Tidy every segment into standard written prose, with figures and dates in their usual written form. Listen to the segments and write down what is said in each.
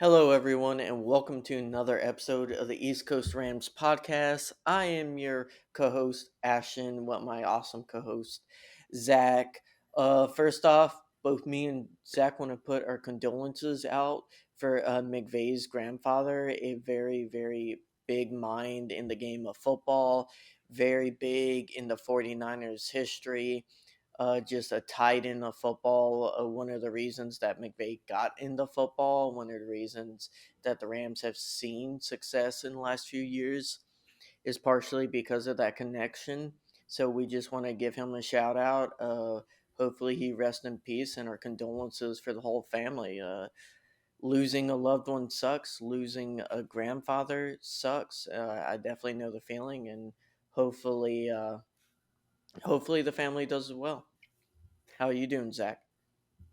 Hello, everyone, and welcome to another episode of the East Coast Rams podcast. I am your co host, Ashton, with my awesome co host, Zach. First off, both me and Zach want to put our condolences out for McVay's grandfather, a very, very big mind in the game of football, very big in the 49ers history, just a titan of football. One of the reasons that McVay got into football, one of the reasons that the Rams have seen success in the last few years is partially because of that connection. So we just want to give him a shout out. Hopefully he rests in peace, and our condolences for the whole family. Losing a loved one sucks. Losing a grandfather sucks. I definitely know the feeling, and hopefully, hopefully the family does as well. How are you doing, Zach?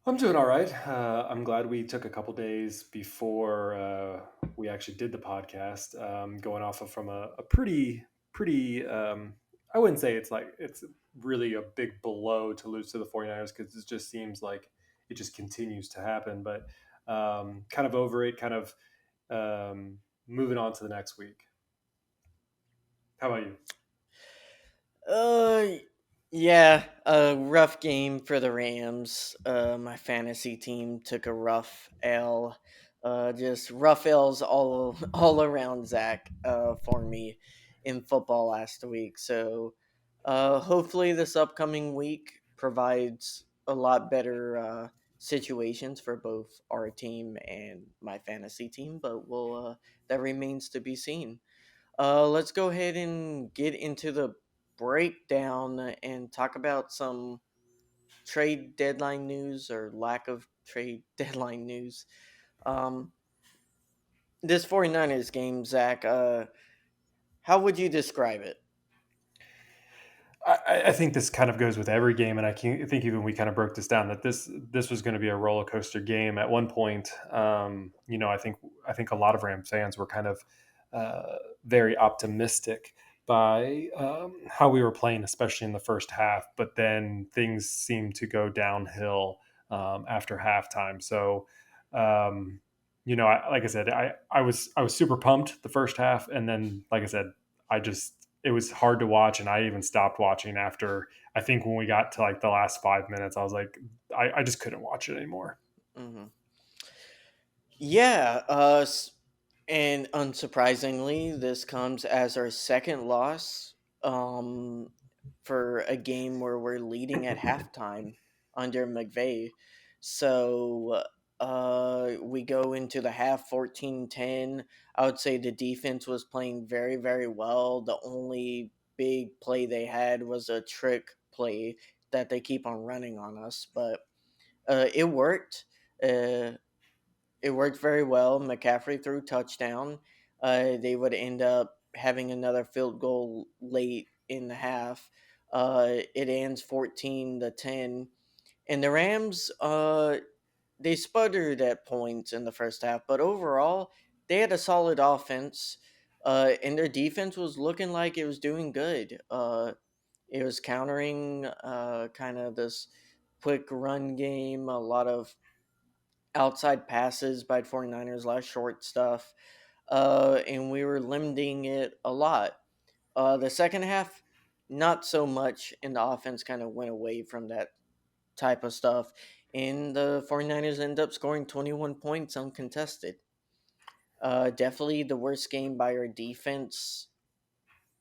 I'm doing all right. I'm glad we took a couple days before we actually did the podcast, going off of from a pretty. I wouldn't say it's really a big blow to lose to the 49ers because it just seems like it just continues to happen. But kind of over it, kind of moving on to the next week. How about you? Uh, yeah, a rough game for the Rams. My fantasy team took a rough L. Just rough L's all around Zach. For me in football last week. So, hopefully this upcoming week provides a lot better situations for both our team and my fantasy team. But that remains to be seen. Let's go ahead and get into the breakdown and talk about some trade deadline news or lack of trade deadline news. Um, this 49ers game, Zach, how would you describe it? I think this kind of goes with every game, and I think even we kind of broke this down that this was going to be a roller coaster game. At one point, I think a lot of Rams fans were kind of very optimistic by how we were playing, especially in the first half. But then things seemed to go downhill after halftime. So, like I said, I was super pumped the first half, and then, like I said, I just it was hard to watch, and I even stopped watching after. I think when we got to like the last 5 minutes, I was like, I just couldn't watch it anymore. Hmm. Yeah, and unsurprisingly, this comes as our second loss for a game where we're leading at halftime under McVay. So we go into the half 14-10. I would say the defense was playing very, very well. The only big play they had was a trick play that they keep on running on us, but it worked. Uh, it worked very well. McCaffrey threw touchdown. They would end up having another field goal late in the half. It ends 14-10, and the Rams they sputtered at points in the first half, but overall they had a solid offense. And their defense was looking like it was doing good. It was countering kind of this quick run game, a lot of outside passes by the 49ers, a lot of short stuff, and we were limiting it a lot. The second half, not so much, and the offense kind of went away from that type of stuff, and the 49ers end up scoring 21 points uncontested. Definitely the worst game by our defense.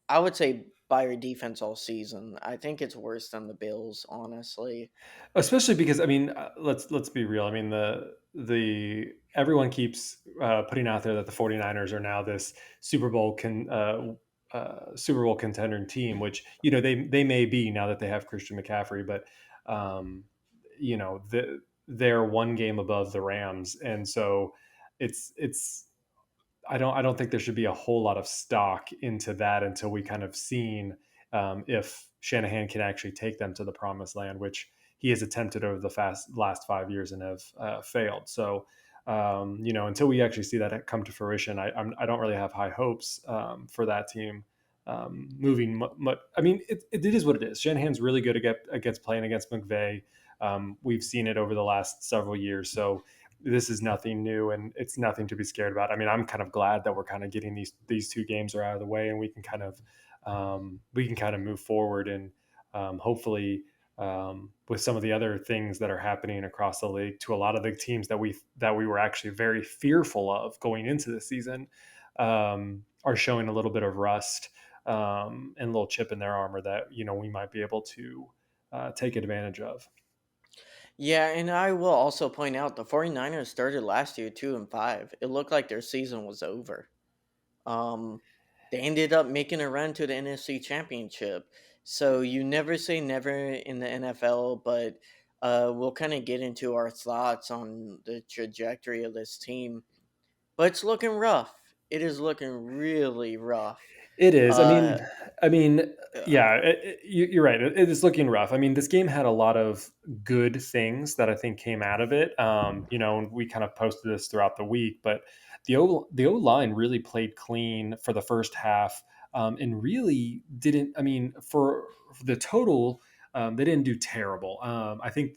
I would say by our defense all season. I think it's worse than the Bills, honestly. Especially because I mean, let's be real. I mean, the everyone keeps putting out there that the 49ers are now this Super Bowl contender team, which they may be now that they have Christian McCaffrey, but um, they're one game above the Rams, and so it's I don't think there should be a whole lot of stock into that until we kind of seen if Shanahan can actually take them to the promised land, which he has attempted over the last 5 years and have failed. So, until we actually see that come to fruition, I don't really have high hopes for that team moving. I mean, it is what it is. Shanahan's really good against playing against McVay. We've seen it over the last several years. So this is nothing new and it's nothing to be scared about. I mean, I'm kind of glad that we're kind of getting these two games are out of the way and we can kind of move forward and hopefully with some of the other things that are happening across the league to a lot of the teams that we were actually very fearful of going into the season are showing a little bit of rust and a little chip in their armor that we might be able to take advantage of. Yeah, and I will also point out the 49ers started last year 2-5. It looked like their season was over. Um, they ended up making a run to the NFC Championship. So you never say never in the NFL, but we'll kind of get into our thoughts on the trajectory of this team. But it's looking rough. It is looking really rough. It is. Uh, I mean, uh, yeah, you're right. It is looking rough. I mean, this game had a lot of good things that I think came out of it. And we kind of posted this throughout the week, but the O line really played clean for the first half, and really didn't. I mean, for the total. They didn't do terrible. I think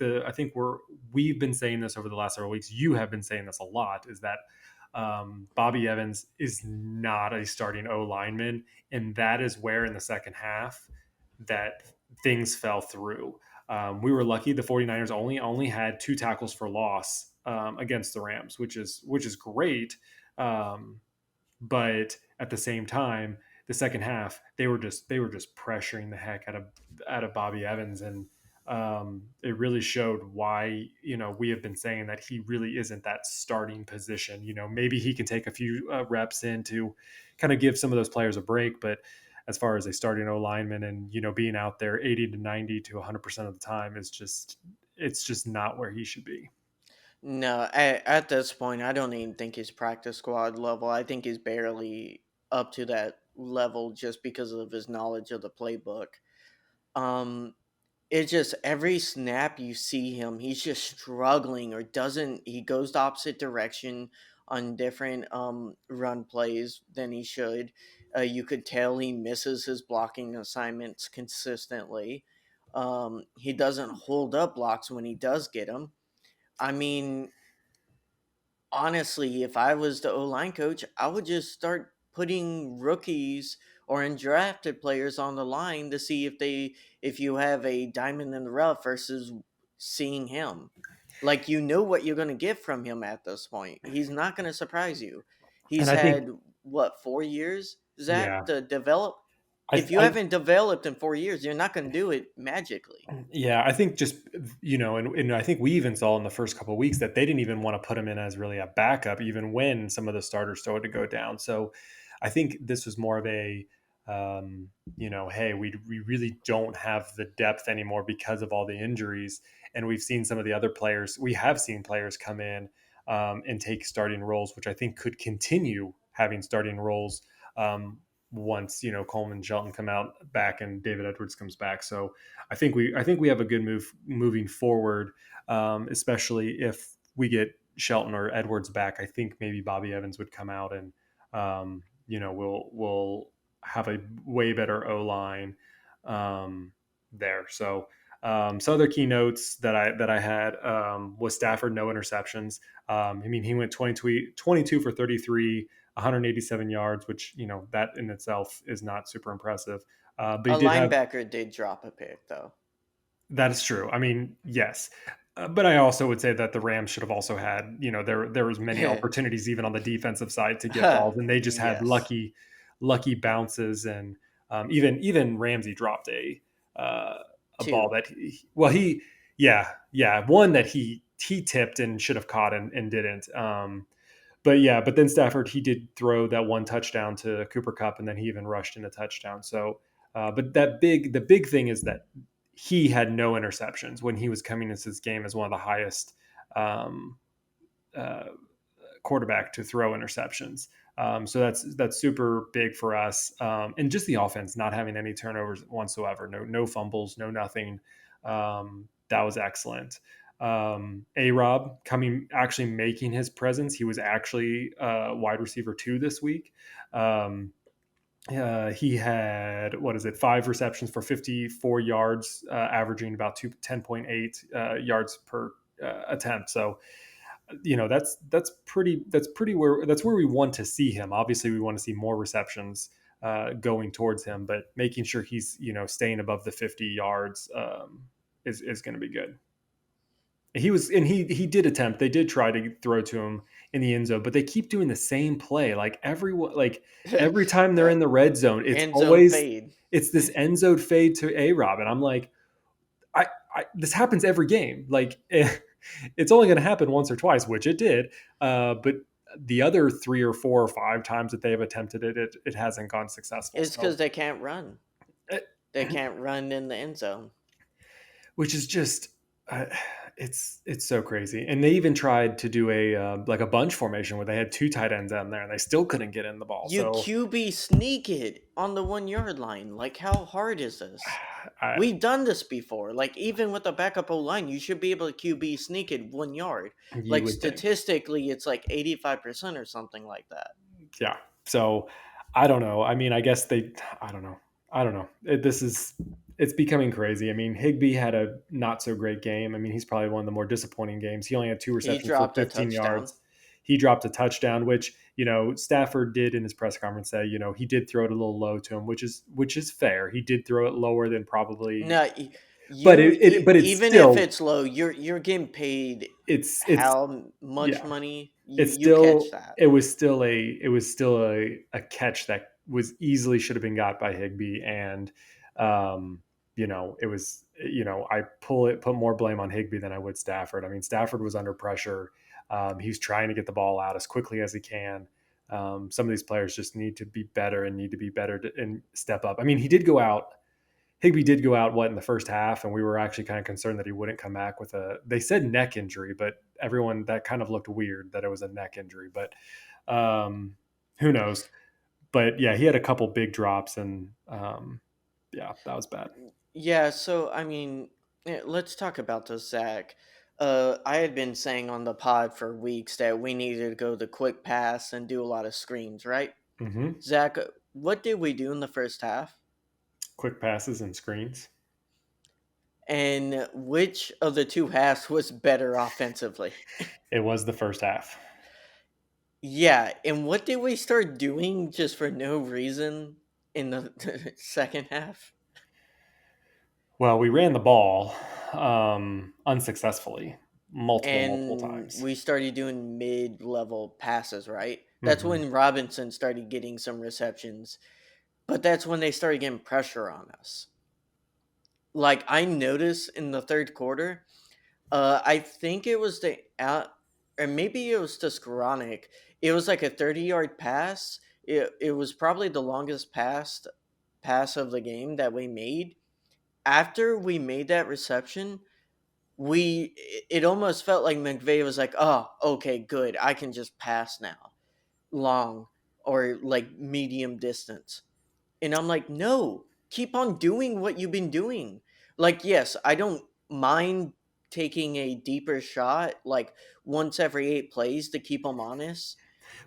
we've been saying this over the last several weeks. You have been saying this a lot. Is that Bobby Evans is not a starting O lineman, and that is where in the second half that things fell through. We were lucky the 49ers only had two tackles for loss against the Rams, which is great. Um, but at the same time, the second half they were just pressuring the heck out of Bobby Evans, and it really showed why we have been saying that he really isn't that starting position. Maybe he can take a few reps in to kind of give some of those players a break, but as far as a starting O lineman and being out there 80 to 90 to 100% of the time is just it's just not where he should be. no, at this point, I don't even think he's practice squad level. I think he's barely up to that level just because of his knowledge of the playbook. Um, It's just every snap you see him, he's just struggling or doesn't he goes the opposite direction on different run plays than he should. You could tell he misses his blocking assignments consistently. He doesn't hold up blocks when he does get them. I mean, honestly, if I was the O line coach, I would just start putting rookies or undrafted players on the line to see if you have a diamond in the rough versus seeing him. Like you know what you're gonna get from him at this point. He's not gonna surprise you. And He's I think, had what 4 years, Zach, yeah, to develop. If you I haven't developed in 4 years, you're not gonna do it magically. Yeah, I think just and I think we even saw in the first couple of weeks that they didn't even want to put him in as really a backup, even when some of the starters started to go down. So I think this was more of a, hey, we really don't have the depth anymore because of all the injuries, and we've seen some of the other players. We have seen players come in and take starting roles, which I think could continue having starting roles. Once Coleman Shelton come out back and David Edwards comes back. So I think we have a good move moving forward, especially if we get Shelton or Edwards back. I think maybe Bobby Evans would come out and we'll have a way better O line there. So other keynotes that I had was Stafford no interceptions. I mean he went 22 for 33, 187 yards, which that in itself is not super impressive. But he A did have linebacker did drop a pick though. that is true. I mean, yes. But I also would say that the Rams should have also had, there was many opportunities even on the defensive side to get balls, and they just had Yes. lucky bounces, and even Ramsey dropped uh, a ball Two. that yeah, one that he tipped and should have caught and didn't. But then Stafford he did throw that one touchdown to Cooper Cup, and then he even rushed in a touchdown. So, but the big thing is that he had no interceptions when he was coming into this game as one of the highest um, uh, quarterback to throw interceptions. So that's super big for us, and just the offense not having any turnovers whatsoever, no fumbles, no nothing. That was excellent. A Rob coming actually making his presence. He was actually wide receiver 2 this week. He had what is it 5 receptions for 54 yards, averaging about 10.8 yards per attempt. So that's where we want to see him. Obviously, we want to see more receptions going towards him, but making sure he's staying above the 50 yards is going to be good. He did attempt. They did try to throw to him in the end zone, but they keep doing the same play. Every time they're Uh, in the red zone, End zone fade. it's this end zone fade to A Rob, and I'm like, this happens every game. Like it's only going to happen once or twice, which it did. But the other 3 or 4 or 5 times that they have attempted it hasn't gone successful. It's because So, they can't run. uh, They can't run in the end zone. which is just uh, it's so crazy. And they even tried to do a bunch formation where they had 2 tight ends down there, and they still couldn't get in the ball. You So QB sneak it on the 1 yard line. Like, how hard is this? I, We've done this before. Like, even with a backup O line, you should be able to QB sneak it 1 yard. you Like, would think. statistically, it's like 85% or something like that. Yeah. So I don't know. I mean, I guess I don't know. I don't know. It's becoming crazy. I mean, Higby had a not so great game. I mean, he's probably one of the more disappointing games. He only had 2 He receptions for dropped a 15 touchdown. yards. He dropped a touchdown, which, Stafford did in his press conference say, he did throw it a little low to him, which is fair. He did throw it lower than probably, No, but but it's even if still it's low, you're getting paid it's how much yeah. money it's you catch still that. it was still a catch that was easily should have been got by Higby, and it was I put more blame on Higby than I would Stafford. I mean, Stafford was under pressure. He's trying to get the ball out as quickly as he can. Some of these players just need to be better and need to be better and step up. I mean, Higby did go out in the first half, and we were actually kind of concerned that he wouldn't come back with they said neck injury, but everyone that kind of looked weird that it was a neck injury, but who knows? But yeah, he had a couple big drops, and yeah, that was bad. Yeah, so I mean, let's talk about this, Zach. I had been saying on the pod for weeks that we needed to go the quick pass and do a lot of screens, right? Mm-hmm. Zach, what did we do in the first half? Quick passes and screens. And which of the two halves was better offensively? It was the first half. Yeah, and what did we start doing just for no reason in the second half? Well, we ran the ball unsuccessfully multiple And times. we started doing mid-level passes, right? That's Mm-hmm. when Robinson started getting some receptions, but that's when they started getting pressure on us. Like I noticed in the third quarter, I think it was the out, or maybe it was just Skoranek. It was like a 30-yard pass. It was probably the longest pass of the game that we made. After we made that reception, it almost felt like McVay was like, "Oh, okay, good. I can just pass now, long or like medium distance." And I'm like, "No, keep on doing what you've been doing." Like, yes, I don't mind taking a deeper shot, like once every 8 plays to keep them honest.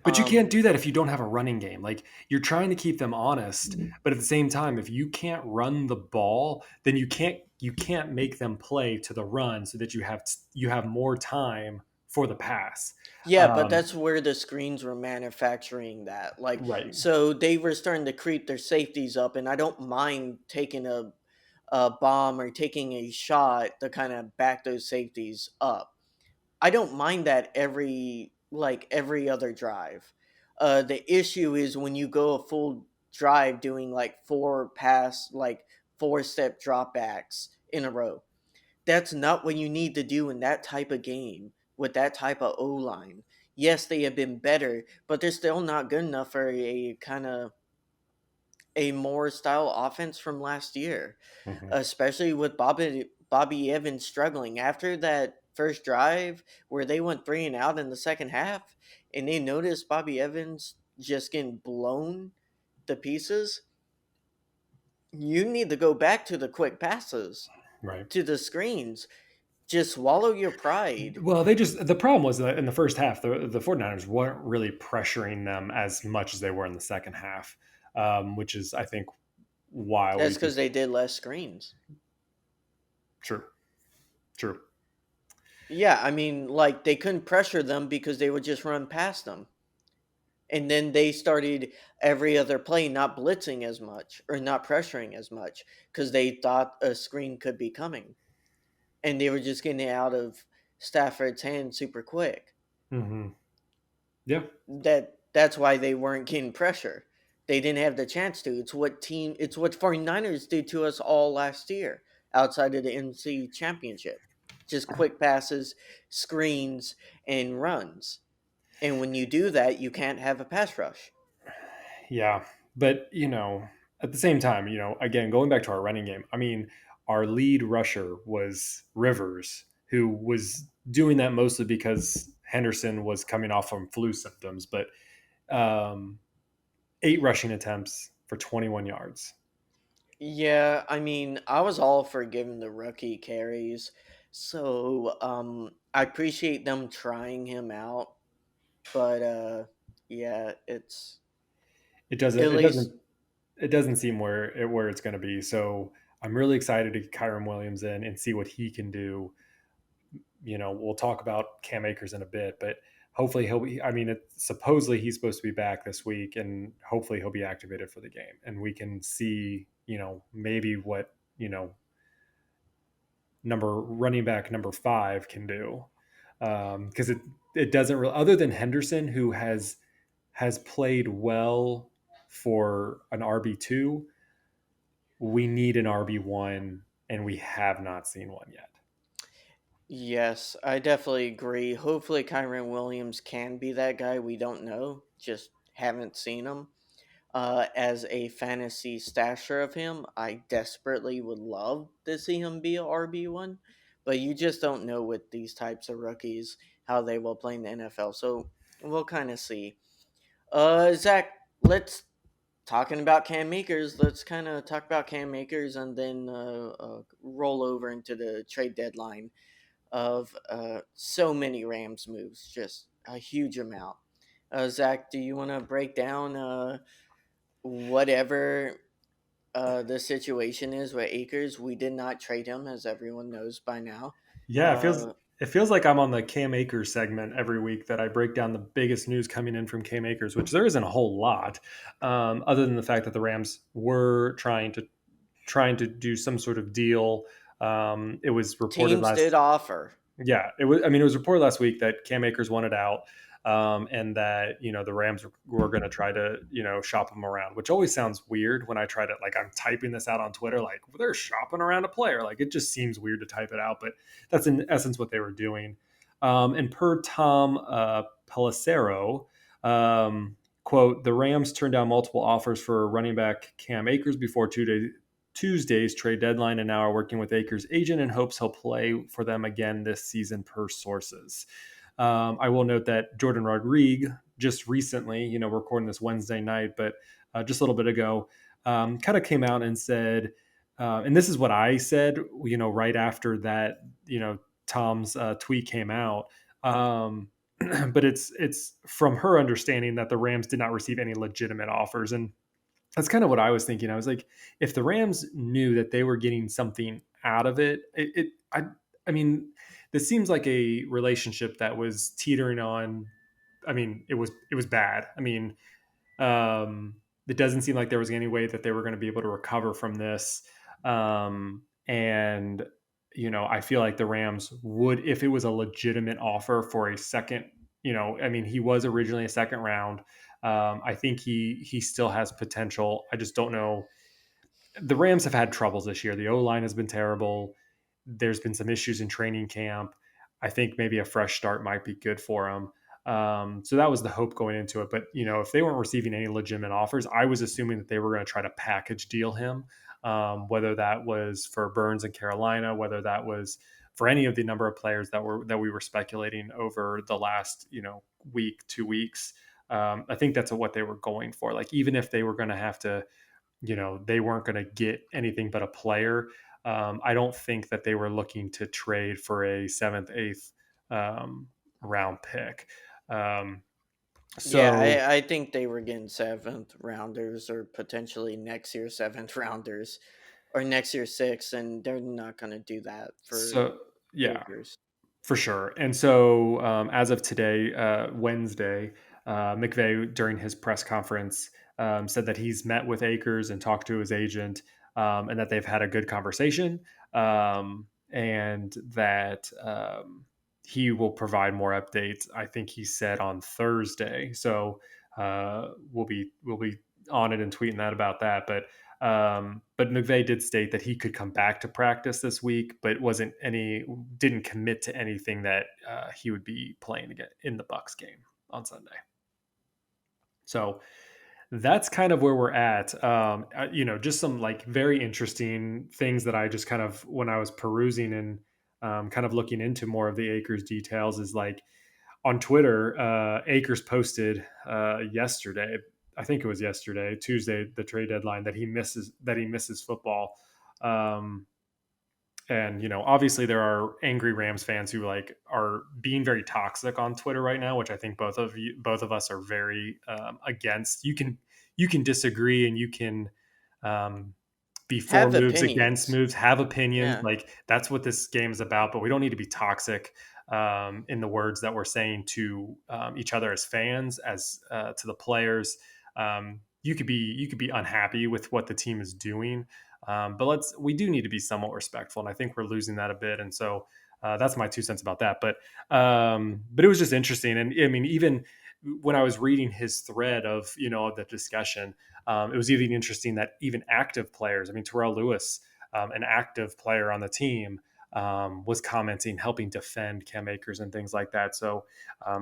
But you can't Um, do that if you don't have a running game. Like you're trying to keep them honest, but at the same time, if you can't run the ball, then you can't make them play to the run so that you have more time for the pass. yeah, but Um, that's where the screens were manufacturing that. Like, right. so they were starting to creep their safeties up, and I don't mind taking a bomb or taking a shot to kind of back those safeties up. I don't mind that every other drive. The issue is when you go a full drive doing like 4 step dropbacks in a row. That's not what you need to do in that type of game with that type of O line. Yes, they have been better, but they're still not good enough for a kind of a more style offense from last year, Mhm. especially with Bobby Evans struggling after that first drive where they went 3 and out in the second half, and they noticed Bobby Evans just getting blown to pieces. You need to go back to the quick passes, Right. to the screens. Just swallow your pride. Well, the problem was that in the first half, the 49ers weren't really pressuring them as much as they were in the second half, which is, I think, why That's we because just they did less screens. true, true. Yeah, I mean, like they couldn't pressure them because they would just run past them. And then they started every other play not blitzing as much or not pressuring as much because they thought a screen could be coming. And they were just getting it out of Stafford's hand super quick. Hmm. Yeah, That's why they weren't getting pressure. They didn't have the chance to. It's what 49ers did to us all last year outside of the NFC championship. Just quick passes, screens, and runs. And when you do that, you can't have a pass rush. yeah, but at the same time, again, going back to our running game, I mean, our lead rusher was Rivers, who was doing that mostly because Henderson was coming off from flu symptoms, but um, 8 rushing attempts for 21 yards. Yeah, I mean, I was all for giving the rookie carries. So, I appreciate them trying him out, but yeah, it's It doesn't. at It least doesn't. It doesn't seem where it's going to be. So I'm really excited to get Kyron Williams in and see what he can do. We'll talk about Cam Akers in a bit, but hopefully he'll be. I mean, supposedly he's supposed to be back this week, and hopefully he'll be activated for the game, and we can see, maybe what number running back number 5 can do, because it doesn't really, other than Henderson, who has played well for an RB2. We need an RB1, and we have not seen one yet. yes, I definitely agree. Hopefully, Kyron Williams can be that guy. We don't know, just haven't seen him. As a fantasy stasher of him, I desperately would love to see him be a RB1, but you just don't know with these types of rookies how they will play in the NFL. So we'll kind of see. Zach, let's talking about Cam Akers. Let's kind of talk about Cam Akers and then roll over into the trade deadline of so many Rams moves, just a huge amount. Zach, do you want to break down whatever the situation is with Akers? We did not trade him, as everyone knows by now. Yeah, Uh, it feels like I'm on the Cam Akers segment every week that I break down the biggest news coming in from Cam Akers, which there isn't a whole lot, other than the fact that the Rams were trying to do some sort of deal. It was reported Teams did last offer. Yeah, it was. I mean, it was reported last week that Cam Akers wanted out, and that the Rams were going to try to shop him around, which always sounds weird when I try to, like, I'm typing this out on Twitter, like, they're shopping around a player. Like, it just seems weird to type it out, but that's in essence what they were doing. And per Tom Pelissero, quote, the Rams turned down multiple offers for running back Cam Akers before Tuesday's trade deadline, and now are working with Akers' agent in hopes he'll play for them again this season, per sources. I will note that Jordan Rodriguez just recently, we're recording this Wednesday night, but just a little bit ago, kind of came out and said, and this is what I said, right after that, Tom's tweet came out. But it's from her understanding that the Rams did not receive any legitimate offers, and that's kind of what I was thinking. I was like, if the Rams knew that they were getting something out of I mean, this seems like a relationship that was teetering on. I mean, it was bad. I mean, it doesn't seem like there was any way that they were going to be able to recover from this. And I feel like the Rams would, if it was a legitimate offer for a second. I mean, he was originally a second round. I think he still has potential. I just don't know. The Rams have had troubles this year. The O line has been terrible. There's been some issues in training camp. I think maybe a fresh start might be good for them. So that was the hope going into it. But if they weren't receiving any legitimate offers, I was assuming that they were going to try to package deal him, whether that was for Burns and Carolina, whether that was for any of the number of players that we were speculating over the last week, 2 weeks. I think that's what they were going for. Like, even if they were going to have to, they weren't going to get anything but a player. I don't think that they were looking to trade for a seventh, eighth round pick. Um, Yeah, so, I think they were getting seventh rounders or potentially next year seventh rounders or next year six, and they're not going to do that for so yeah. Akers. For sure. And so, as of today, Wednesday, McVay, during his press conference, said that he's met with Akers and talked to his agent, and that they've had a good conversation, and that he will provide more updates. I think he said on Thursday. So we'll be on it and tweeting that about that. But McVay did state that he could come back to practice this week, but didn't commit to anything that he would be playing again in the Bucks game on Sunday. So that's kind of where we're at. Just some like very interesting things that I just kind of when I was perusing and kind of looking into more of the Acres details is like on Twitter, Akers posted yesterday. I think it was yesterday, Tuesday, the trade deadline, that he misses football. Um, and obviously there are angry Rams fans who like are being very toxic on Twitter right now, which I think both of us are very against. You can disagree and you can um, be for Have moves, against opinions. moves, have opinions. Yeah. Like that's what this game is about. But we don't need to be toxic in the words that we're saying to each other as fans, as to the players. You could be unhappy with what the team is doing, but we do need to be somewhat respectful, and I think we're losing that a bit. And so that's my 2 cents about that. But it was just interesting, and I mean, even when I was reading his thread of the discussion, it was even interesting that even active players, I mean, Terrell Lewis, an active player on the team, was commenting, helping defend Cam Akers and things like that. So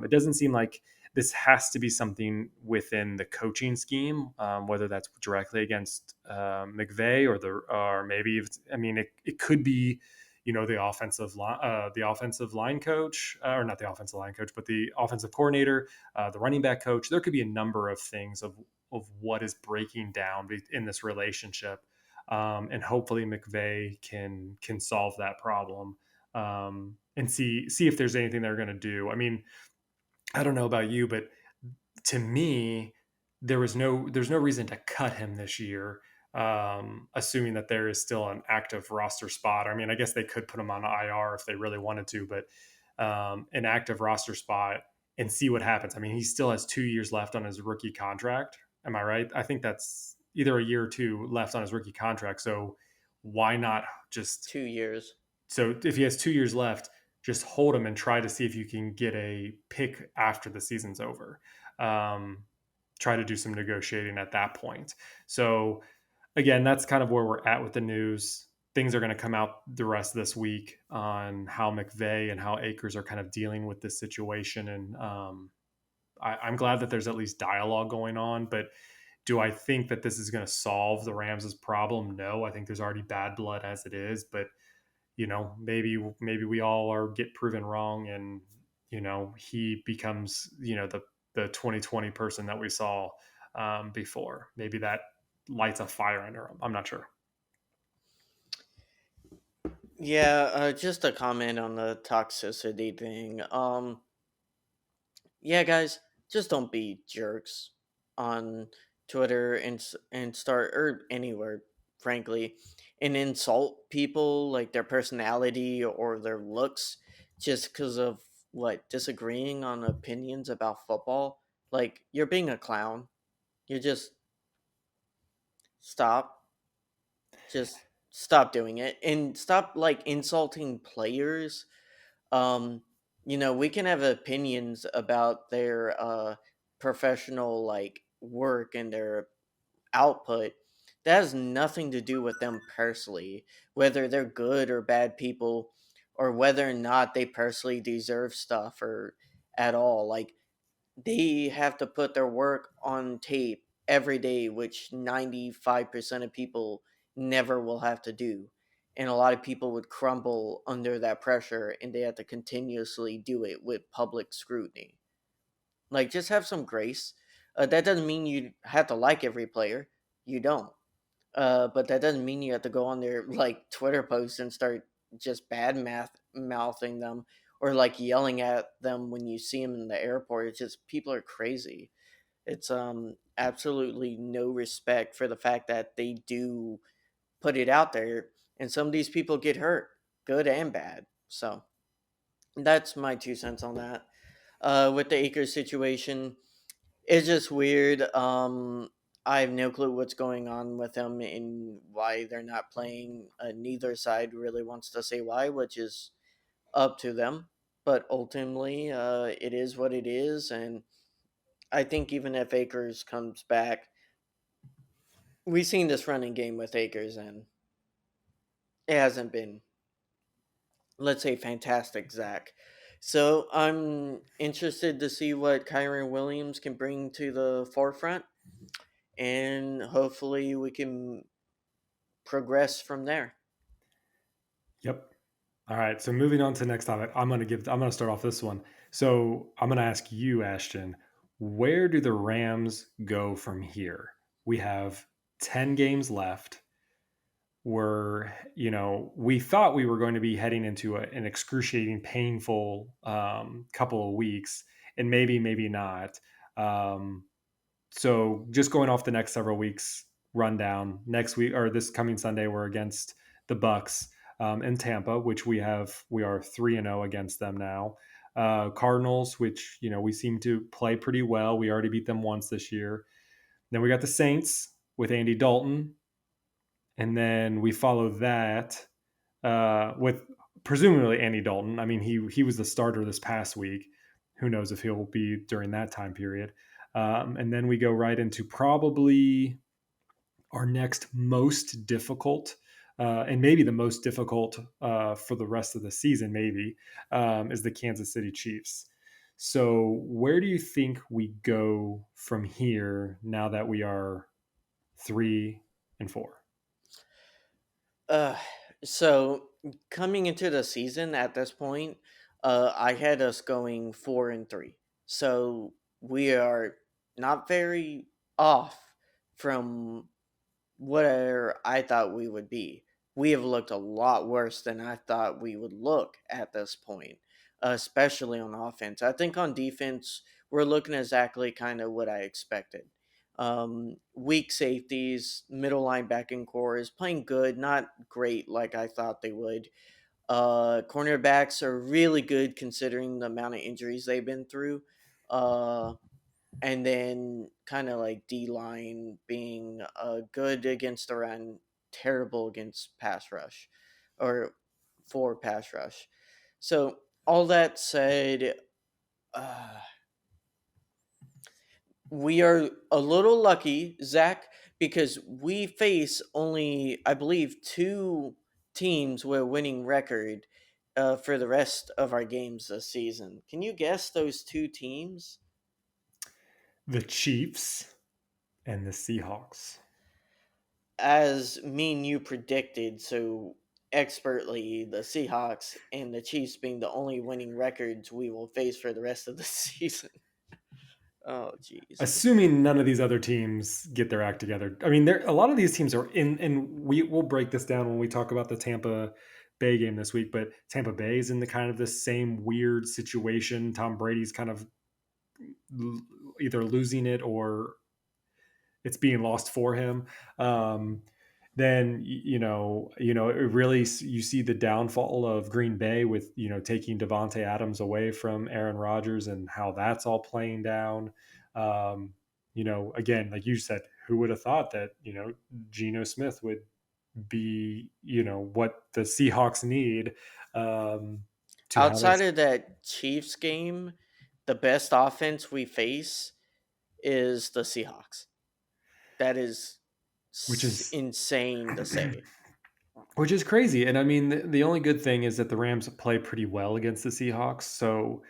it doesn't seem like this has to be something within the coaching scheme, whether that's directly against McVay or maybe I mean it could be the offensive line coach, or not the offensive line coach, but the offensive coordinator, the running back coach. There could be a number of things of what is breaking down in this relationship, and hopefully McVay can solve that problem, and see if there's anything they're going to do. I mean, I don't know about you, but to me, there's no reason to cut him this year, assuming that there is still an active roster spot. I mean, I guess they could put him on IR if they really wanted to, but an active roster spot and see what happens. I mean, he still has 2 years left on his rookie contract. Am I right? I think that's either a year or two left on his rookie contract. So why not just Two years. so if he has 2 years left, just hold him and try to see if you can get a pick after the season's over. Um, Try to do some negotiating at that point. So again, that's kind of where we're at with the news. Things are going to come out the rest of this week on how McVay and how Akers are kind of dealing with this situation. And I'm glad that there's at least dialogue going on. But do I think that this is going to solve the Rams' problem? No, I think there's already bad blood as it is. But maybe we all are get proven wrong, and he becomes the 2020 person that we saw before. Maybe that lights a fire under him. I'm not sure. Yeah, just a comment on the toxicity thing. Yeah, guys, just don't be jerks on Twitter and start or anywhere, frankly, and insult people like their personality or their looks just because of what disagreeing on opinions about football. Like you're being a clown. You just stop. Just stop doing it and stop like insulting players. um we can have opinions about their professional like work and their output. That has nothing to do with them personally, whether they're good or bad people, or whether or not they personally deserve stuff or at all. Like they have to put their work on tape every day, which 95% of people never will have to do. And a lot of people would crumble under that pressure and they have to continuously do it with public scrutiny. Like, just have some grace. That doesn't mean you have to like every player. You don't. But that doesn't mean you have to go on their like Twitter posts and start just mouthing them or like yelling at them when you see them in the airport. It's just people are crazy. It's absolutely no respect for the fact that they do put it out there, and some of these people get hurt, good and bad. So That's my 2 cents on that. With the Akers situation, it's just weird. I have no clue what's going on with them and why they're not playing. Neither side really wants to say why, which is up to them. But ultimately, it is what it is, and I think even if Akers comes back, we've seen this running game with Akers, and it hasn't been, let's say, fantastic, Zach. So I'm interested to see what Kyron Williams can bring to the forefront, and hopefully we can progress from there. Yep. All right. So moving on to the next topic, I'm gonna start off this one. So I'm gonna ask you, Ashton, where do the Rams go from here? We have 10 games left. We thought we were going to be heading into an excruciating, painful couple of weeks, and maybe not. Um, so just going off the next several weeks rundown, next week or this coming Sunday, we're against the Bucks in Tampa, which we are 3-0 against them now. Cardinals, which we seem to play pretty well. We already beat them once this year. Then we got the Saints with Andy Dalton, and then we follow that with presumably Andy Dalton. I mean, he was the starter this past week. Who knows if he'll be during that time period? And then we go right into probably our next most difficult, and maybe the most difficult for the rest of the season, maybe, is the Kansas City Chiefs. So, where do you think we go from here now that we are 3-4? Uh, so coming into the season at this point, I had us going 4-3. So we are not very off from where I thought we would be. We have looked a lot worse than I thought we would look at this point, especially on offense. I think on defense, we're looking exactly kind of what I expected. Weak safeties, middle linebacking core is playing good, not great like I thought they would. Cornerbacks are really good considering the amount of injuries they've been through. Uh, and then kind of like D line being good against the run, terrible against pass rush, or for pass rush. So all that said, uh, we are a little lucky, Zach, because we face only, I believe, two teams with a winning record for the rest of our games this season. Can you guess those two teams? The Chiefs and the Seahawks. As me and you predicted so expertly, the Seahawks and the Chiefs being the only winning records we will face for the rest of the season. Oh, jeez. Assuming none of these other teams get their act together. I mean, a lot of these teams are in, and we'll break this down when we talk about the Tampa Bay game this week. But Tampa Bay is in the kind of the same weird situation. Tom Brady's kind of either losing it or it's being lost for him. Then it really you see the downfall of Green Bay with taking Devonte Adams away from Aaron Rodgers and how that's all playing down. Again, like you said, who would have thought that Geno Smith would be what the Seahawks need to have Outside us, of that Chiefs game, the best offense we face is the Seahawks. That is which is insane to say. which is crazy. And I mean, the only good thing is that the Rams play pretty well against the Seahawks. So,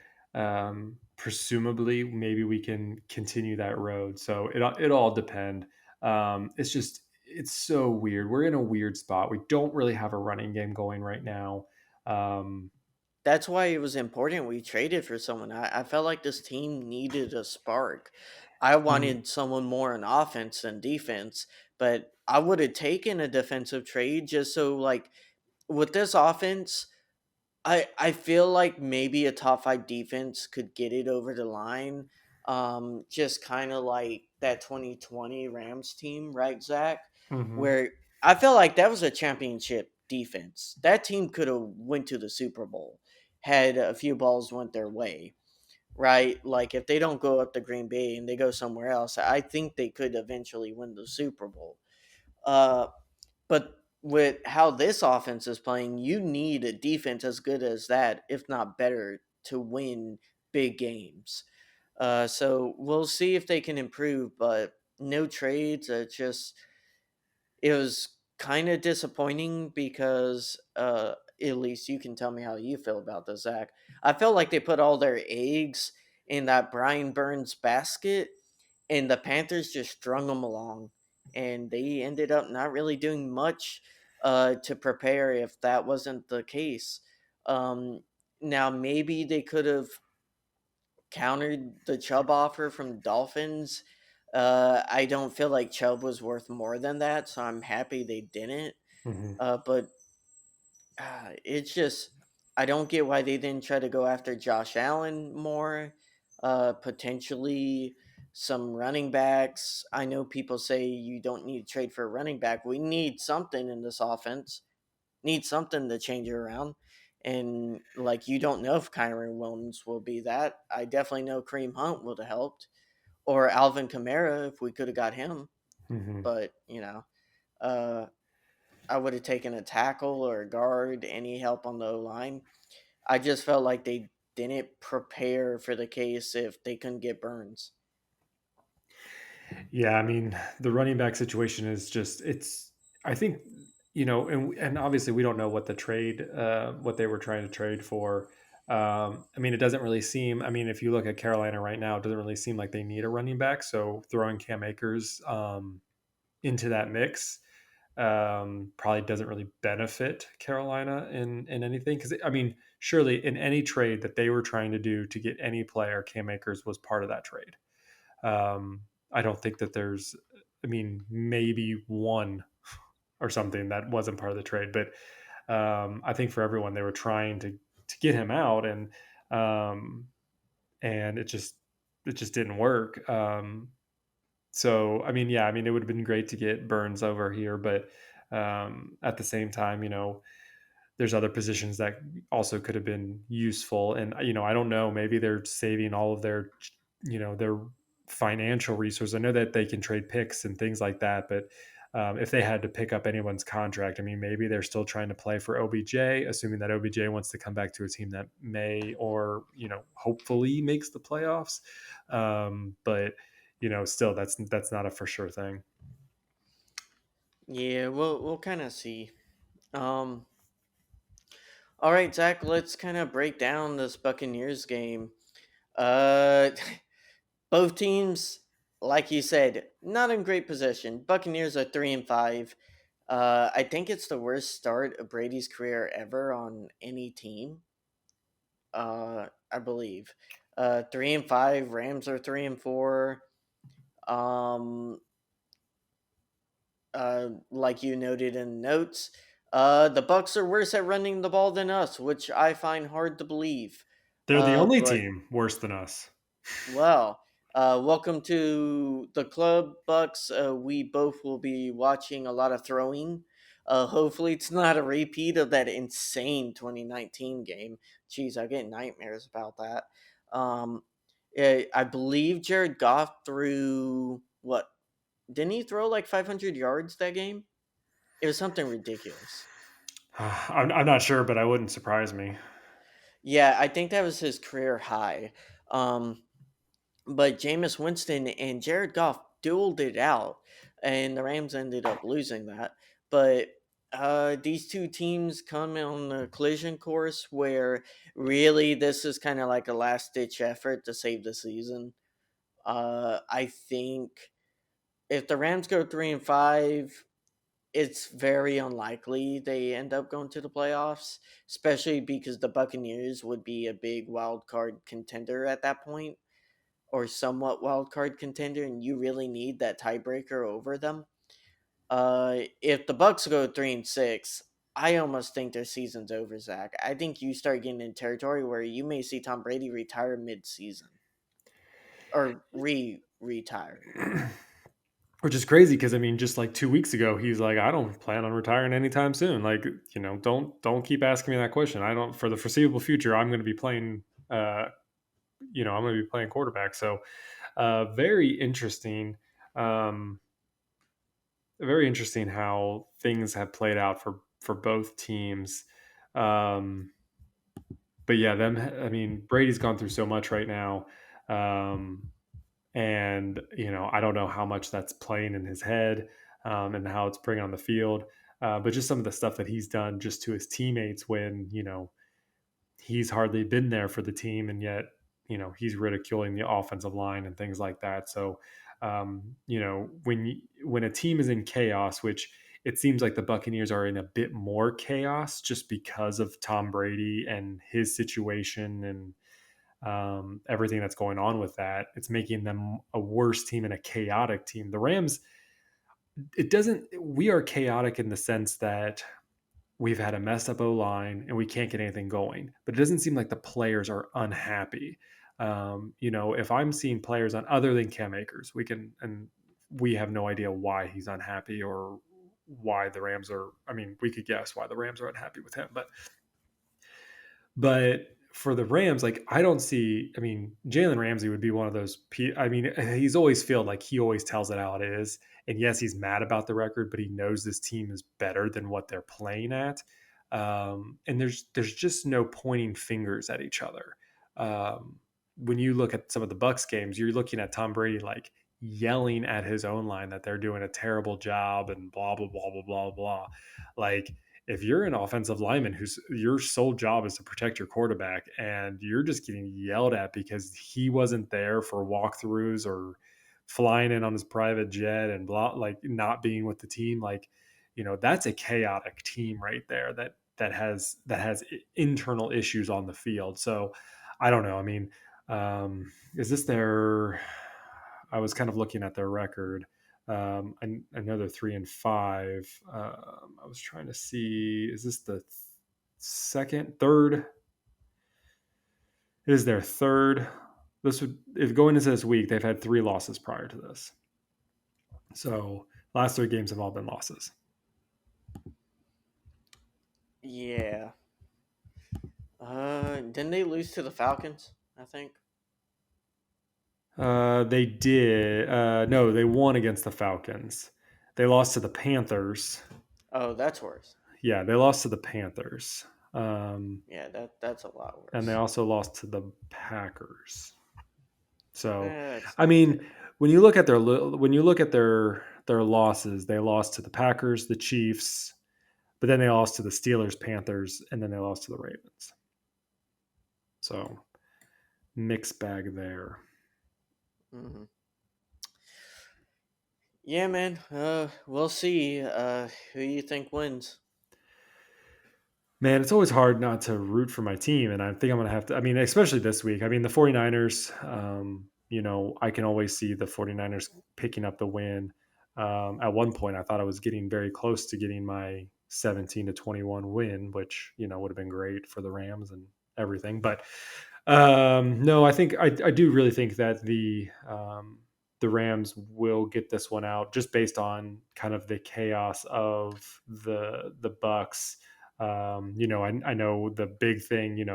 presumably, maybe we can continue that road. So it all depend. It's so weird. We're in a weird spot. We don't really have a running game going right now. Um, That's why it was important we traded for someone. I felt like this team needed a spark. I mhm. wanted someone more on offense than defense, but I would have taken a defensive trade just so, like, with this offense, I feel like maybe a top five defense could get it over the line. Just kind of like that 2020 Rams team, right, Zach? Mhm. Where I felt like that was a championship defense. That team could have went to the Super Bowl had a few balls went their way, right? Like if they don't go up to Green Bay and they go somewhere else, I think they could eventually win the Super Bowl. Uh, but with how this offense is playing, you need a defense as good as that, if not better, to win big games. So we'll see if they can improve, but no trades. It was kind of disappointing because at least you can tell me how you feel about this, Zach. I felt like they put all their eggs in that Brian Burns basket, and the Panthers just strung them along, and they ended up not really doing much to prepare if that wasn't the case. Um, Now maybe they could have countered the Chubb offer from Dolphins. I don't feel like Chubb was worth more than that, so I'm happy they didn't. Hmm. But it's just I don't get why they didn't try to go after Josh Allen more. Potentially some running backs. I know people say you don't need to trade for a running back. We need something in this offense. Need something to change it around. And like you don't know if Kyron Williams will be that. I definitely know Kareem Hunt would have helped, or Alvin Kamara if we could have got him. Hmm. But uh, I would have taken a tackle or a guard, any help on the O line. I just felt like they didn't prepare for the case if they couldn't get Burns. Yeah, I mean, the running back situation is just it's. I think and obviously we don't know what the trade, what they were trying to trade for. I mean, it doesn't really seem. I mean, if you look at Carolina right now, it doesn't really seem like they need a running back. So throwing Cam Akers into that mix probably doesn't really benefit Carolina in anything. Because I mean, surely in any trade that they were trying to do to get any player, Cam Akers was part of that trade. Um, I don't think that there's, I mean, maybe one or something that wasn't part of the trade, but I think for everyone they were trying to get him out, um, and it just didn't work. So I mean, yeah, I mean, it would have been great to get Burns over here, but at the same time, there's other positions that also could have been useful. And I don't know, maybe they're saving all of their financial resources. I know that they can trade picks and things like that, but if they had to pick up anyone's contract, I mean, maybe they're still trying to play for OBJ, assuming that OBJ wants to come back to a team that may or hopefully makes the playoffs. But still, that's not a for sure thing. Yeah, we'll kind of see. Um, all right, Zach, let's kind of break down this Buccaneers game. Uh, Both teams, like you said, not in great position. Buccaneers are 3-5. I think it's the worst start of Brady's career ever on any team. I believe. 3-5. Rams are 3-4. Um, like you noted in notes, the Bucks are worse at running the ball than us, which I find hard to believe. They're the only But team worse than us. well, welcome to the club, Bucks. We both will be watching a lot of throwing. Hopefully, it's not a repeat of that insane 2019 game. Jeez, I get nightmares about that. Um, I believe Jared Goff threw what? Didn't he throw like 500 yards that game? It was something ridiculous. I'm not sure, but I wouldn't surprise me. Yeah, I think that was his career high. Um, But Jameis Winston and Jared Goff dueled it out, and the Rams ended up losing that. But these two teams come on a collision course where really this is kind of like a last ditch effort to save the season. I think if the Rams go 3-5, it's very unlikely they end up going to the playoffs, especially because the Buccaneers would be a big wild card contender at that point, or somewhat wild card contender, and you really need that tiebreaker over them. If the Bucks go 3-6, I almost think their season's over, Zach. I think you start getting in territory where you may see Tom Brady retire mid-season or retire. which is crazy because I mean, just like 2 weeks ago, he's like, I don't plan on retiring anytime soon. Like, don't keep asking me that question. I don't for the foreseeable future. I'm going to be playing. I'm going to be playing quarterback. So, very interesting. Um, very interesting how things have played out for both teams. Um, but yeah, them. I mean, Brady's gone through so much right now. Um, and I don't know how much that's playing in his head, and how it's bringing on the field, but just some of the stuff that he's done just to his teammates when he's hardly been there for the team, and yet he's ridiculing the offensive line and things like that. So when a team is in chaos, which it seems like the Buccaneers are in a bit more chaos just because of Tom Brady and his situation and everything that's going on with that, it's making them a worse team and a chaotic team. The Rams, it doesn't, we are chaotic in the sense that we've had a messed up O line and we can't get anything going, but it doesn't seem like the players are unhappy. If I'm seeing players on other than Cam Akers, and we have no idea why he's unhappy or why the Rams are, I mean, we could guess why the Rams are unhappy with him, but for the Rams, like I don't see. I mean, Jalen Ramsey would be one of those. I mean, he's always feel like he always tells it how it is. And yes, he's mad about the record, but he knows this team is better than what they're playing at. And there's just no pointing fingers at each other. When you look at some of the Bucks games, you're looking at Tom Brady like yelling at his own line that they're doing a terrible job and blah blah blah blah blah blah. Like if you're an offensive lineman whose your sole job is to protect your quarterback and you're just getting yelled at because he wasn't there for walkthroughs or flying in on his private jet and blah, like not being with the team, like that's a chaotic team right there that has internal issues on the field. So I don't know. I mean, is this their? I was kind of looking at their record. Another 3-5. I was trying to see, is this the second, third? It is their third. This would, if going into this week, they've had 3 losses prior to this. So last 3 games have all been losses. Yeah. Didn't they lose to the Falcons? I think. They did. No, they won against the Falcons. They lost to the Panthers. Oh, that's worse. Yeah, they lost to the Panthers. Yeah, that's a lot And they worse. also lost to the Packers. So, That's I not mean, good. when you look at their losses, they lost to the Packers, the Chiefs, but then they lost to the Steelers, Panthers, and then they lost to the Ravens. So, mixed bag there. Hmm. Yeah, man. We'll see. Who you think wins? Man, it's always hard not to root for my team. And I think I'm going to have to, I mean, especially this week. I mean, the 49ers, I can always see the 49ers picking up the win. At one point, I thought I was getting very close to getting my 17-21 win, which, would have been great for the Rams and everything. But no, I think I do really think that the Rams will get this one out just based on kind of the chaos of the Bucks. I know the big thing,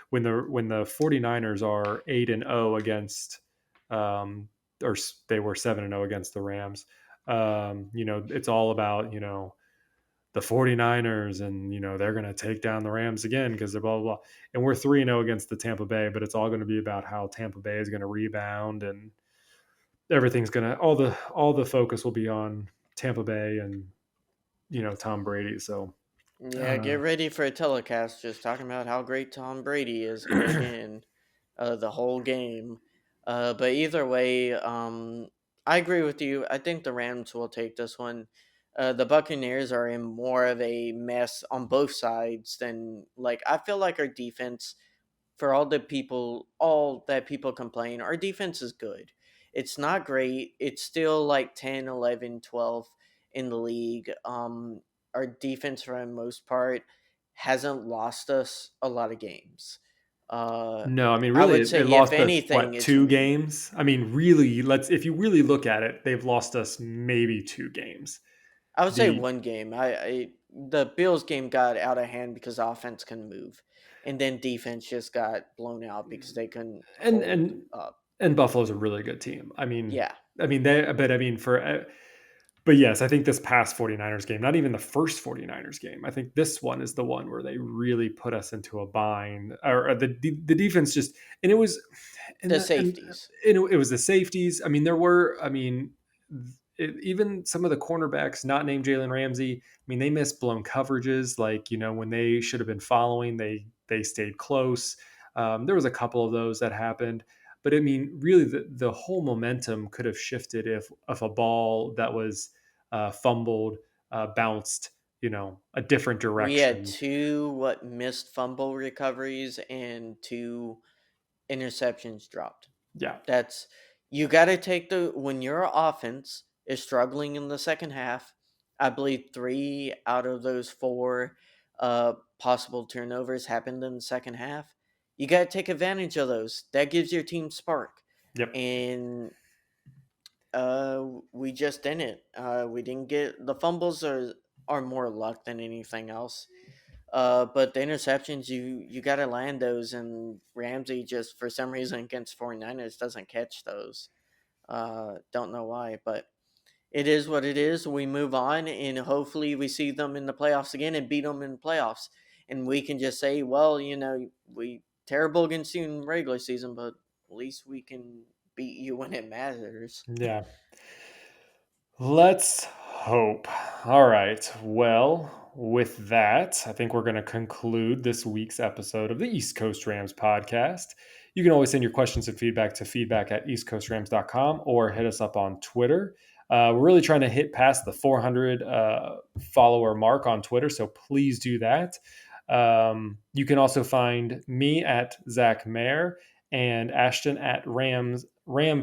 when the 49ers are 8-0 against, or they were 7-0 against the Rams. It's all about, the 49ers and, they're going to take down the Rams again because they're blah, blah, blah. And we're 3-0 against the Tampa Bay, but it's all going to be about how Tampa Bay is going to rebound and everything's going to, all the focus will be on Tampa Bay and, Tom Brady. So, Yeah, uh, get ready for a telecast just talking about how great Tom Brady is going in the whole game. But either way, I agree with you. I think the Rams will take this one. The Buccaneers are in more of a mess on both sides than like I feel like our defense for all that people complain, our defense is good. It's not great. It's still like 10, 11, 12 in the league. Our defense for the most part hasn't lost us a lot of games. Uh, No, I mean, I really, would it say, if lost us anything, what, it's 2 games? I mean, really, let's if you really look at it, they've lost us maybe 2 games. I would say The one game. The Bills game got out of hand because offense couldn't move, and then defense just got blown out because they couldn't and hold and up. and Buffalo's a really good team. Yeah, I mean for but yes, I think this past 49ers game, not even the first 49ers game. I think this one is the one where they really put us into a bind, or the defense just, and it was, the and safeties. it was the safeties. I mean, there were, I mean, even some of the cornerbacks not named Jalen Ramsey. I mean, they missed blown coverages, like, when they should have been following, they stayed close. There was a couple of those that happened. But I mean, really, the whole momentum could have shifted if a ball that was fumbled, bounced, a different We had direction. two missed fumble recoveries and two interceptions dropped. Yeah. That's you got to take the when your offense is struggling in the second half. I believe three out of those four possible turnovers happened in the second half. You got to take advantage of those. That gives your team spark, Yep. and we just didn't. We didn't get the fumbles are more luck than anything else. But the interceptions, you got to land those, and Ramsey just for some reason against 49ers doesn't catch those. Don't know why, but it is what it is. We move on, and hopefully we see them in the playoffs again and beat them in the playoffs, and we can just say, well, we terrible against you in regular season, but at least we can beat you when it matters. Yeah. Let's hope. All right. Well, with that, I think we're going to conclude this week's episode of the East Coast Rams podcast. You can always send your questions and feedback to feedback@eastcoastrams.com or hit us up on Twitter. We're really trying to hit past the 400 follower mark on Twitter, so please do that. You can also find me at Zac Mayer and Ashton at Ram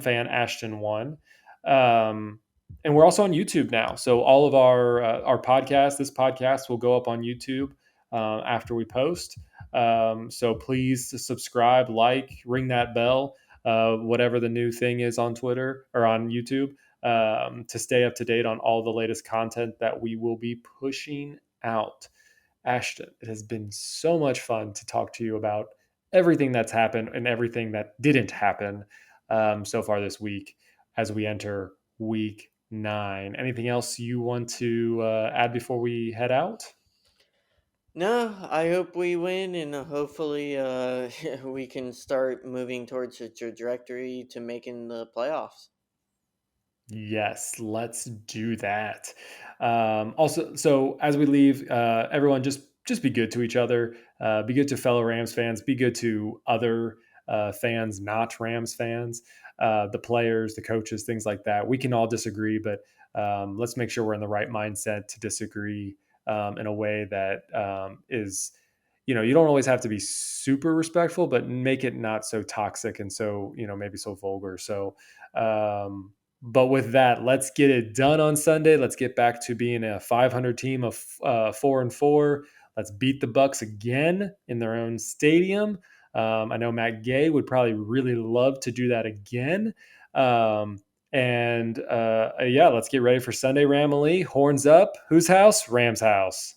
Fan Ashton 1. And we're also on YouTube now. So all of our podcast, this podcast will go up on YouTube after we post. So please subscribe, like, ring that bell, whatever the new thing is on Twitter or on YouTube, to stay up to date on all the latest content that we will be pushing out. Ashton, it has been so much fun to talk to you about everything that's happened and everything that didn't happen so far this week as we enter week 9. Anything else you want to add before we head out? No, I hope we win, and hopefully we can start moving towards a trajectory to making the playoffs. Yes, let's do that. Also, so as we leave, everyone just be good to each other. Be good to fellow Rams fans. Be good to other fans, not Rams fans. The players, the coaches, things like that. We can all disagree, but let's make sure we're in the right mindset to disagree in a way that is, you don't always have to be super respectful, but make it not so toxic and so, maybe so vulgar. So, but with that, let's get it done on Sunday. Let's get back to being a 500 team of 4-4. Let's beat the Bucks again in their own stadium. I know Matt Gay would probably really love to do that again. And yeah, let's get ready for Sunday, Ramalee. Horns up. Whose house? Rams house.